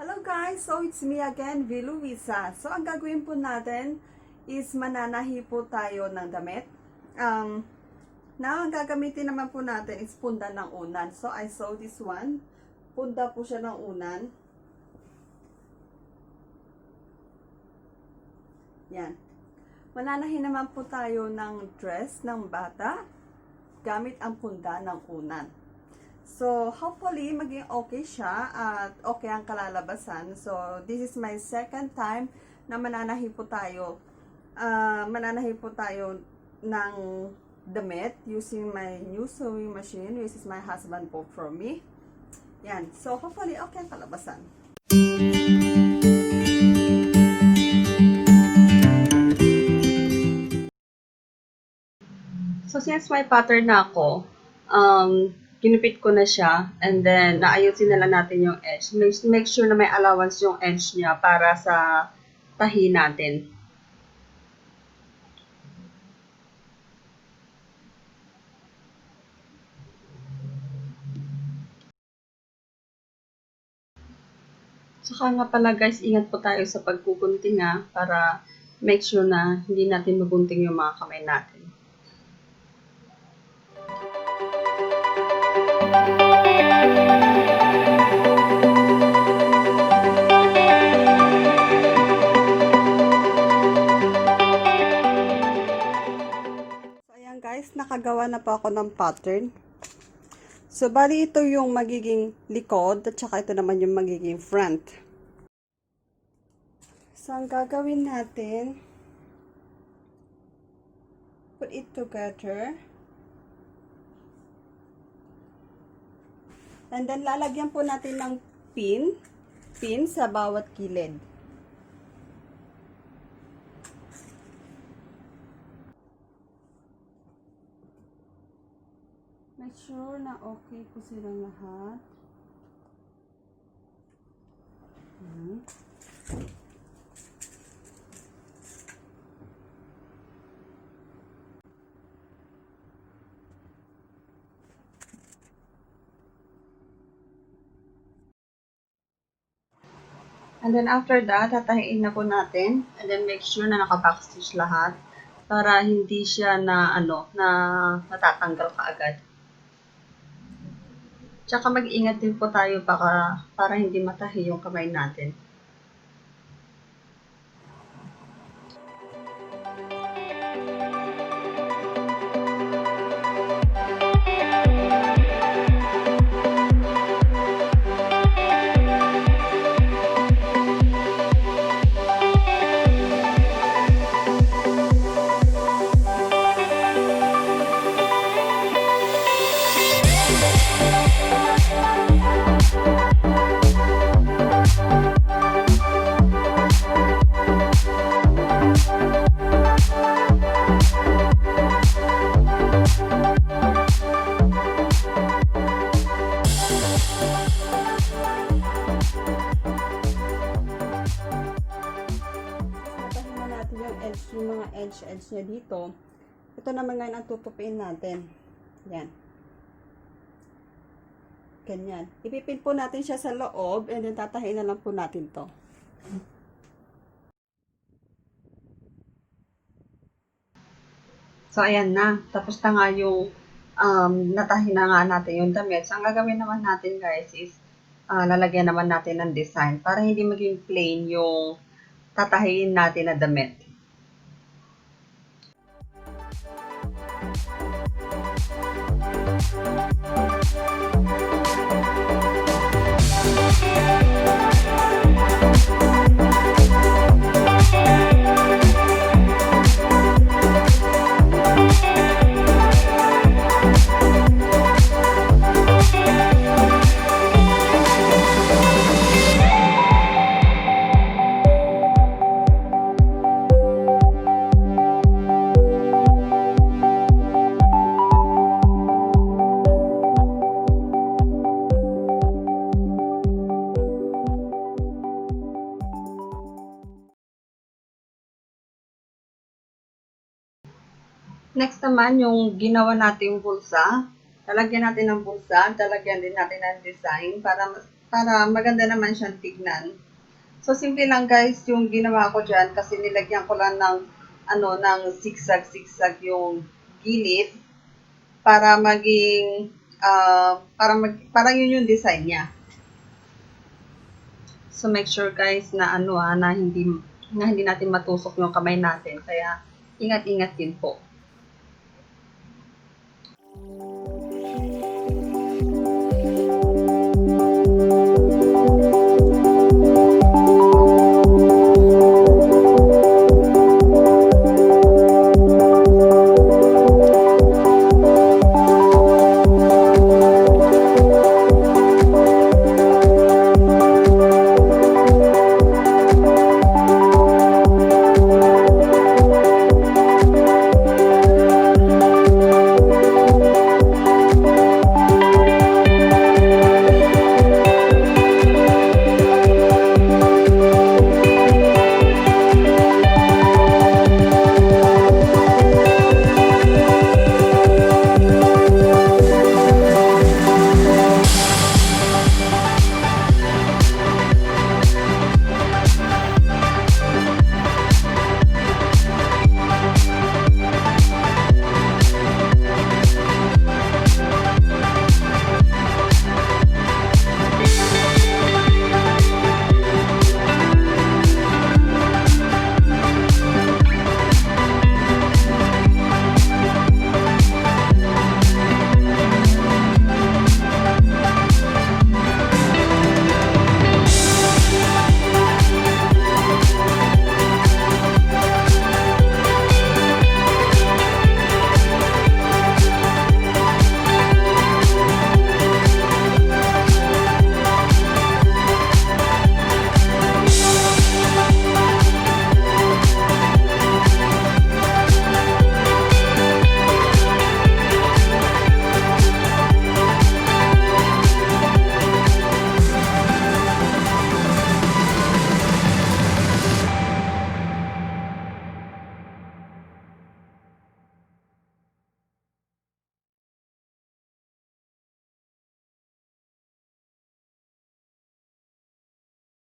Hello guys! So it's me again, Vhie Luisa. So ang gagawin po natin is mananahi po tayo ng damit. Ang gagamitin naman po natin is punda ng unan. So I saw this one. Punda po siya ng unan. Yan. Mananahi naman po tayo ng dress ng bata gamit ang punda ng unan. So, hopefully, maging okay siya at okay ang kalalabasan. So, this is my second time na mananahi po tayo. Mananahi po tayo ng damit using my new sewing machine, which is my husband bought for me. Yan. So, hopefully, okay ang kalabasan. So, since may pattern na ako, ginupit ko na siya, and then naayusin na lang natin yung edge. Make sure na may allowance yung edge niya para sa tahi natin. Saka nga pala guys, ingat po tayo sa pagkugunting para make sure na hindi natin magunting yung mga kamay natin. Guys, nakagawa na po ako ng pattern. So, bali ito yung magiging likod at saka ito naman yung magiging front. So, ang gagawin natin, put it together. And then, lalagyan po natin ng pin sa bawat gilid. Make sure na okay po silang lahat. And then after that, tatahiin na po natin. And then make sure na naka-backstitch lahat para hindi siya na matatanggal kaagad. Tsaka mag-ingat din po tayo para hindi matahi yung kamay natin. Yung mga edge niya dito. Ito naman ngayon ang tutupiin natin. Yan. Ganyan. Ipipin po natin siya sa loob and then tatahiin na lang po natin to. So, ayan na. Tapos na nga yung natahi na nga natin yung damit. So, ang gagawin naman natin guys is lalagyan naman natin ng design para hindi maging plain yung tatahiin natin na damit. Next naman, yung ginawa natin yung bulsa. Lalagyan natin ng bulsa, lalagyan din natin ng design para para maganda naman siyang tignan. So, simple lang guys yung ginawa ko dyan kasi nilagyan ko lang ng, ng zigzag-zigzag yung gilid para maging, parang yun yung design niya. So, make sure guys na na hindi natin matusok yung kamay natin. Kaya, ingat-ingat din po.